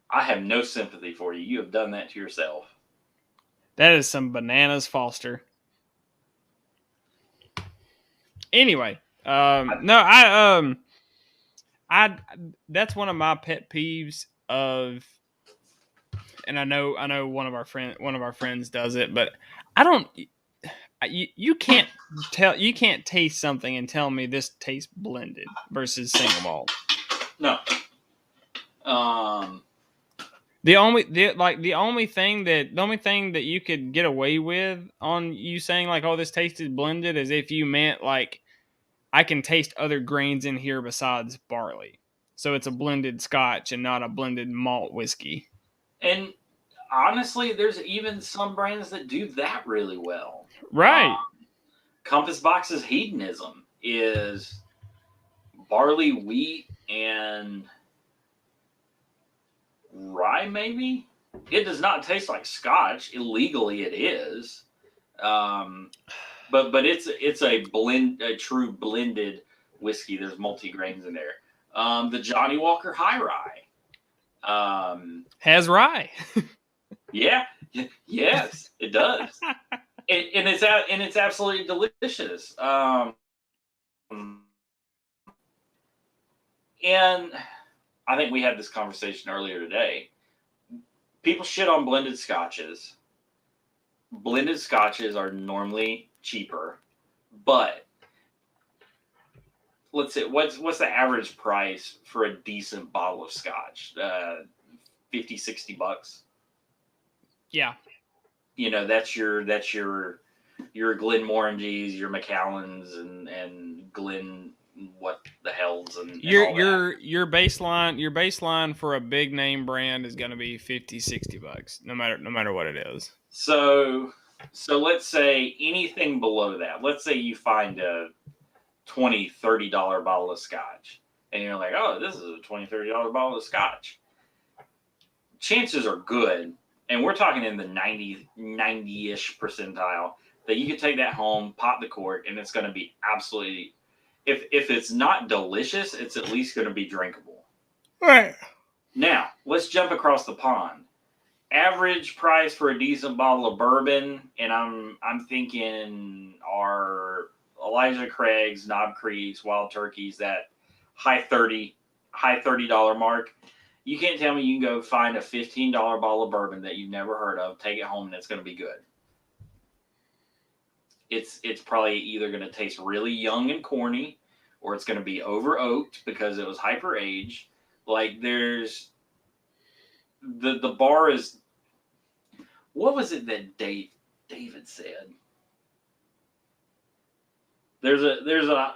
I have no sympathy for you. You have done that to yourself. That is some bananas, Foster. Anyway, no, I that's one of my pet peeves of, and I know one of our friends does it, but I don't. You can't taste something and tell me this tastes blended versus single malt. No. The only thing that you could get away with on you saying like, oh, this tasted blended, is if you meant like, I can taste other grains in here besides barley, so it's a blended Scotch and not a blended malt whiskey. And honestly, there's even some brands that do that really well. Right. Compass Box's Hedonism is barley, wheat, and rye, maybe. It does not taste like Scotch. Illegally, it is. But it's a blend, a true blended whiskey. There's multi grains in there. The Johnny Walker High Rye has rye. Yeah. Yes, it does. and it's absolutely delicious. And I think we had this conversation earlier today. People shit on blended scotches. Blended scotches are normally cheaper, but let's say what's the average price for a decent bottle of scotch? $50-$60. Yeah. You know, that's your Glenmorangies, your Macallans, and Glen what the hells and your baseline for a big name brand is going to be $50-$60 no matter what it is. So let's say anything below that. Let's say you find a $20-$30 bottle of scotch and you're like, oh, this is a $20-$30 bottle of scotch. Chances are good, and we're talking in the 90-ish percentile, that you can take that home, pop the cork, and it's going to be absolutely, if it's not delicious, it's at least going to be drinkable. Right. Now, let's jump across the pond. Average price for a decent bottle of bourbon, and I'm thinking our Elijah Craig's, Knob Creek's, Wild Turkey's, that high $30 mark. You can't tell me you can go find a $15 bottle of bourbon that you've never heard of, take it home, and it's going to be good. It's probably either going to taste really young and corny, or it's going to be over oaked because it was hyper aged. Like there's the bar is. What was it that David said? There's a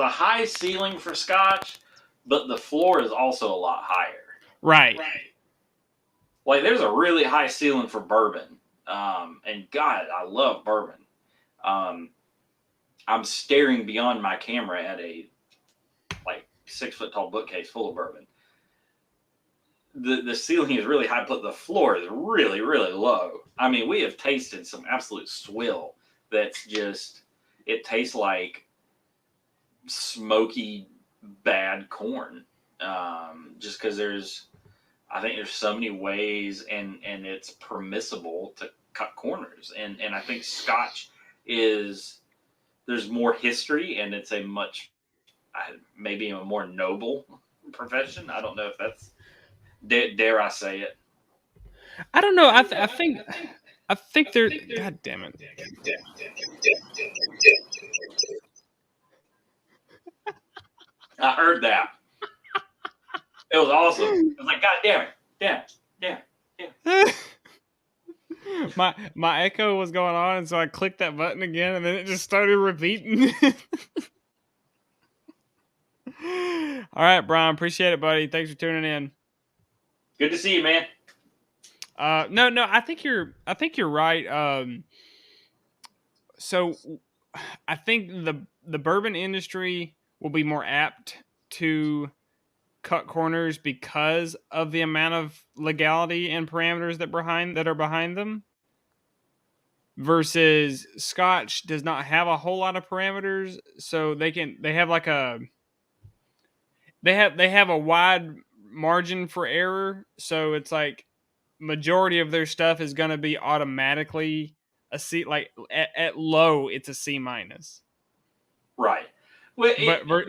high ceiling for scotch, but the floor is also a lot higher. Right. Like there's a really high ceiling for bourbon. And God, I love bourbon. I'm staring beyond my camera at a 6-foot tall bookcase full of bourbon. The ceiling is really high, but the floor is really, really low. I mean, we have tasted some absolute swill that's just, it tastes like smoky, bad corn. Just because I think there's so many ways and it's permissible to cut corners. And I think Scotch there's more history, and it's maybe a more noble profession. I don't know if that's, dare I say it? I don't know. I think they're. God damn it! I heard that. It was awesome. I was like, God damn it! Yeah. My echo was going on, and so I clicked that button again, and then it just started repeating. All right, Brian, appreciate it, buddy. Thanks for tuning in. Good to see you, man. No, I think you're right. So I think the bourbon industry will be more apt to cut corners because of the amount of legality and parameters that are behind them. Versus Scotch does not have a whole lot of parameters, so they have a wide margin for error. So it's like majority of their stuff is going to be automatically a C. Like at low, it's a C-. Right. Well,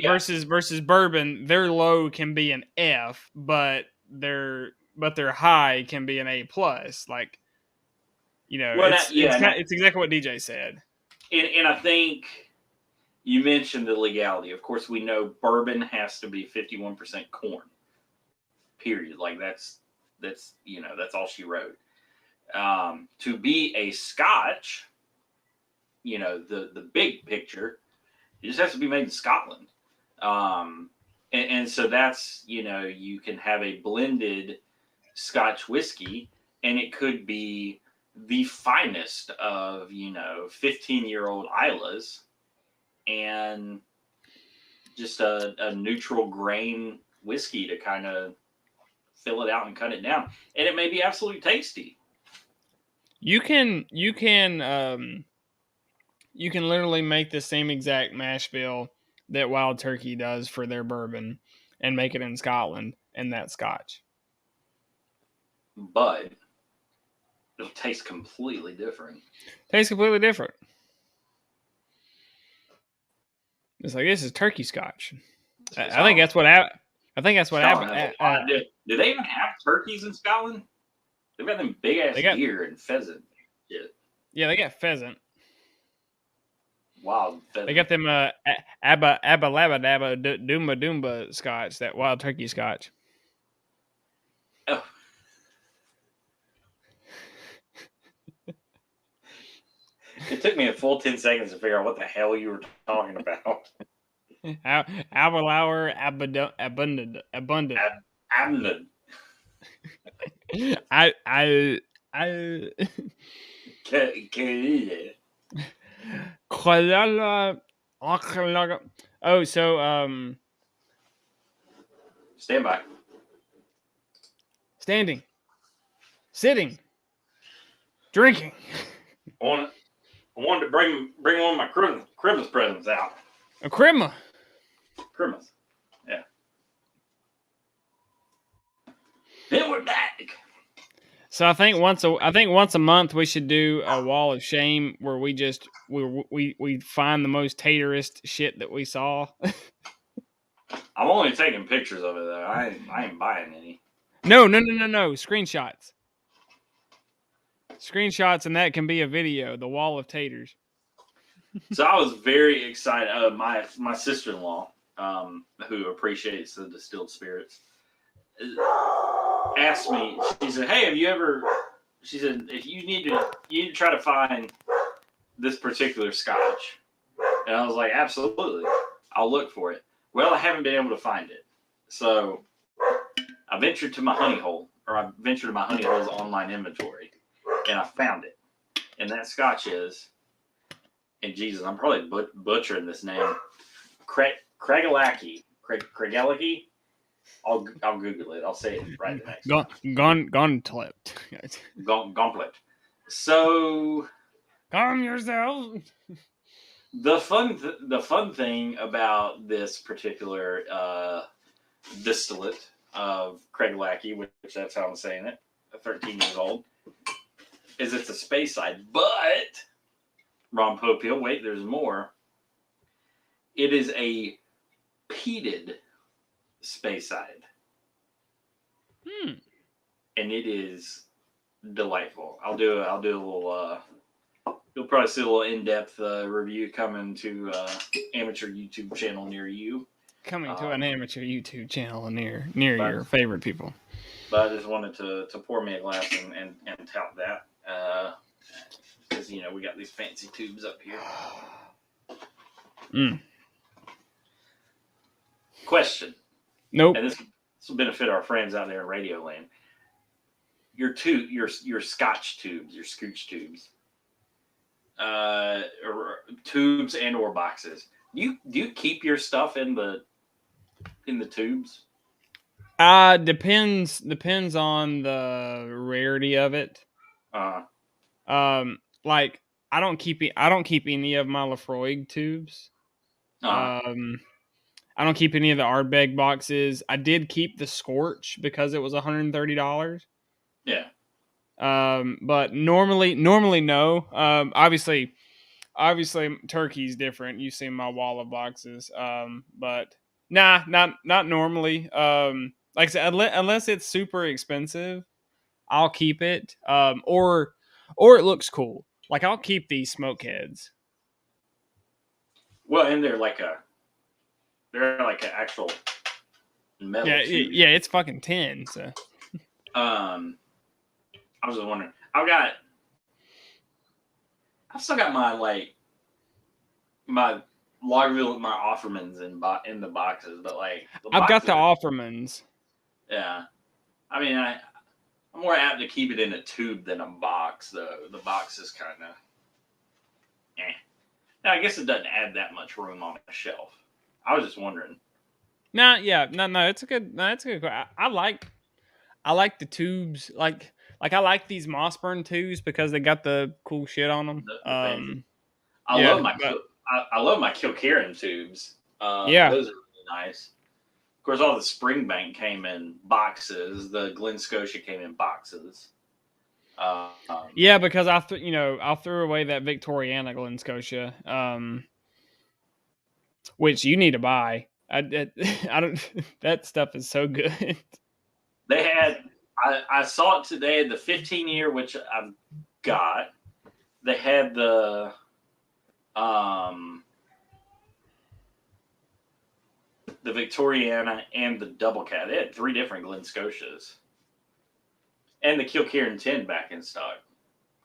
versus bourbon, their low can be an F, but their high can be an A plus. Like, Well, it's exactly what DJ said. And I think you mentioned the legality. Of course, we know bourbon has to be 51% corn. Period. Like that's all she wrote. To be a Scotch, the big picture, it just has to be made in Scotland. And so that's, you can have a blended Scotch whiskey, and it could be the finest of 15-year-old Islas, and just a neutral grain whiskey to kind of fill it out and cut it down, and it may be absolutely tasty. You can literally make the same exact mash bill that Wild Turkey does for their bourbon and make it in Scotland, and that's Scotch. But it'll taste completely different. It's like, this is turkey Scotch. I think that's what happened. Do they even have turkeys in Scotland? They've got them big ass deer and pheasant. Yeah, they got pheasant. Wild pheasant. They got them Abba Labba Dabba Doomba Doomba Scotch, that Wild Turkey Scotch. Oh. It took me a full 10 seconds to figure out what the hell you were talking about. Abelauer abundant. Abundant. Oh, so stand by. Standing. Sitting. Drinking. I wanted to bring one of my Christmas presents out. A Christmas. Yeah. Then we're back. So I think once a month we should do a wall of shame where we find the most taterist shit that we saw. I'm only taking pictures of it though. I ain't buying any. No. Screenshots. And that can be a video. The wall of taters. So I was very excited. My sister-in-law, who appreciates the distilled spirits, asked me. She said, "Hey, have you ever?" She said, "If you need to try to find this particular Scotch," and I was like, "Absolutely, I'll look for it." Well, I haven't been able to find it, so I ventured to my Honey Hole's online inventory, and I found it. And that Scotch is, and Jesus, I'm probably butchering this name, Craigellachie. Craigellachie. I'll Google it. I'll say it right the next time. Gauntlet. Gauntlet. So, calm yourself. The fun thing about this particular distillate of Craigellachie, which that's how I'm saying it, 13 years old, is it's a Speyside. But Ron Popeil, wait, there's more. It is a peated Speyside. And it is delightful. I'll do a little. You'll probably see a little in-depth review coming to amateur YouTube channel near you. Coming to an amateur YouTube channel near your favorite people. But I just wanted to pour me a glass and tout that. Because, we got these fancy tubes up here. Question. Nope. And this will benefit our friends out there in Radio Land. Your Scotch tubes, your Scooch tubes, tubes and or boxes. Do you keep your stuff in the tubes? Depends on the rarity of it. Like I don't keep any of my Lafroig tubes. I don't keep any of the Ardbeg boxes. I did keep the Scorch because it was $130. Yeah. But normally no. Obviously turkey's different. You've seen my wall of boxes. But nah, not normally. Like I said, unless it's super expensive, I'll keep it. Or it looks cool. Like I'll keep these smoke heads. Well, and they're like an actual metal Yeah, tube. yeah, it's fucking 10. So, I was just wondering. I've still got my Lagerville, my Offermans in the boxes, but like I've got the Offermans. Yeah, I mean, I'm more apt to keep it in a tube than a box, though. The box is kind of, Now, I guess it doesn't add that much room on a shelf. I was just wondering. No, it's a good. No, it's a good. I like the tubes. Like I like these Mossburn tubes because they got the cool shit on them. I love my Kilkerran tubes. Yeah, those are really nice. Of course, all the Springbank came in boxes. The Glen Scotia came in boxes. Yeah, because I threw away that Victoriana Glen Scotia, which you need to buy. I don't. That stuff is so good. They had. I saw it today. The 15-year, which I've got. They had the Victoriana and the Double Cat. They had 3 different Glen Scotias. And the Kilkerran 10 back in stock.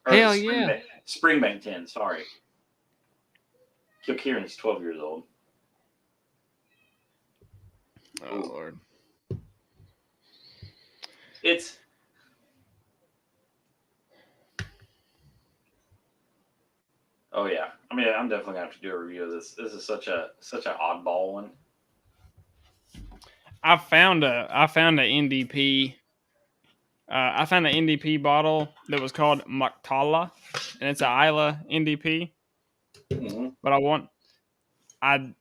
Or hell yeah. Springbank 10, sorry. Kilkerran's 12 years old. Oh, Lord. It's... Oh, yeah. I mean, I'm definitely going to have to do a review of this. This is such an oddball one. I found a NDP. I found an NDP bottle that was called Mactala, and it's an Islay NDP. Mm-hmm. But I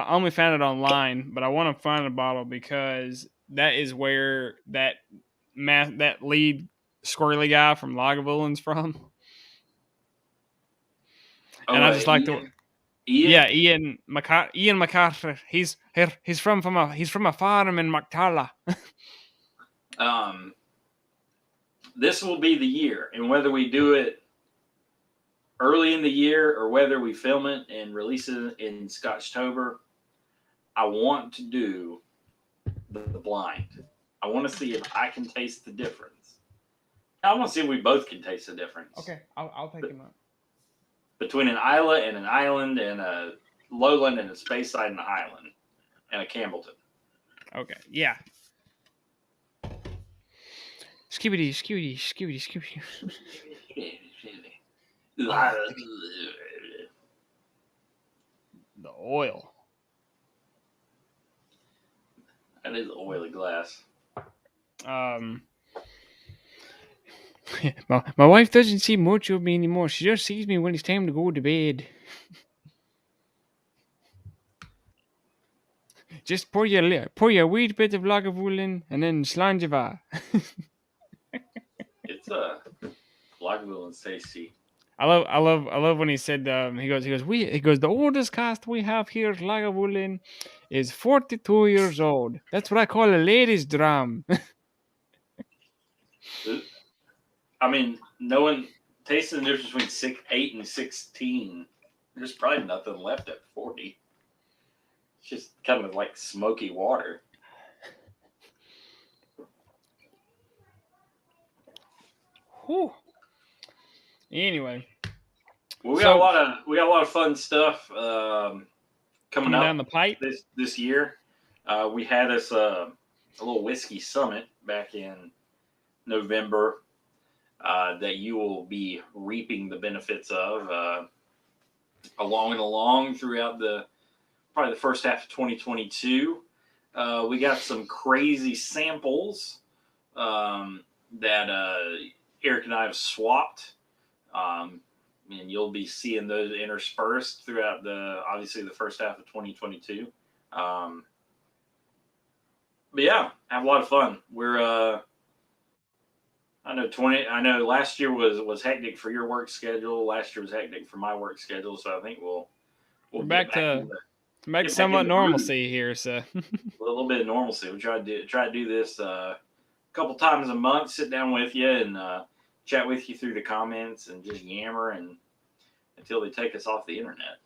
only found it online, but I want to find a bottle because that is where that lead squirrely guy from Lagavulin from. Oh, and I just like the Ian MacArthur. He's from a farm in Mactala. This will be the year, and whether we do it early in the year or whether we film it and release it in Scotchtober, I want to do the blind. I want to see if I can taste the difference. I want to see if we both can taste the difference. Okay, I'll take him up. Between an Islay and an Island and a Lowland and a Speyside and a Highland and a Campbellton. Okay, yeah. Skibidi. The oil. That is oily glass. My wife doesn't see much of me anymore. She just sees me when it's time to go to bed. Just pour your wee bit of Lagavulin and then Slanjava. It's Lagavulin tasty. I love when he said he goes the oldest cask we have here at Lagavulin is 42 years old. That's what I call a ladies' dram. I mean, tasting the difference between 8 and 16, there's probably nothing left at 40. It's just kind of like smoky water. Whew. Anyway, well, we got a lot of fun stuff coming down the pipe this year. We had us a little whiskey summit back in November that you will be reaping the benefits of along throughout probably the first half of 2022. We got some crazy samples that Eric and I have swapped. And you'll be seeing those interspersed throughout obviously the first half of 2022. But yeah, have a lot of fun. We're I know last year was hectic for your work schedule. Last year was hectic for my work schedule. So I think we'll back to Make get back somewhat in the groove. normalcy here. So A little bit of normalcy. We try to do this a couple times a month. Sit down with you and chat with you through the comments and just yammer and until they take us off the internet.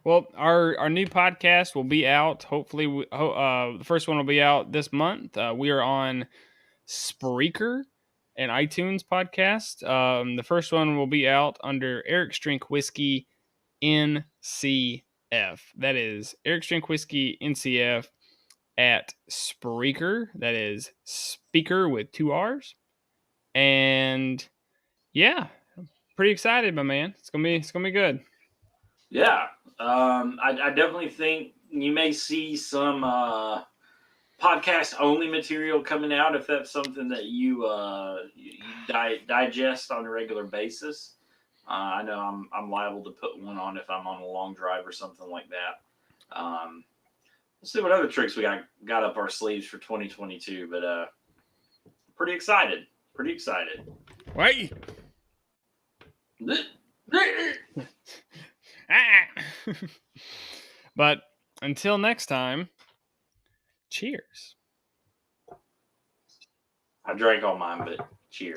Well, our new podcast will be out. Hopefully, the first one will be out this month. We are on Spreaker and iTunes podcast. The first one will be out under Eric's Drink Whiskey NCF. That is Eric's Drink Whiskey NCF at Spreaker. That is speaker with 2 R's. And yeah, pretty excited, my man. It's gonna be good. Yeah, I definitely think you may see some podcast only material coming out if that's something that you digest on a regular basis. I know I'm liable to put one on if I'm on a long drive or something like that. We'll see what other tricks we got up our sleeves for 2022, but pretty excited. Wait. But until next time, cheers. I drank all mine, but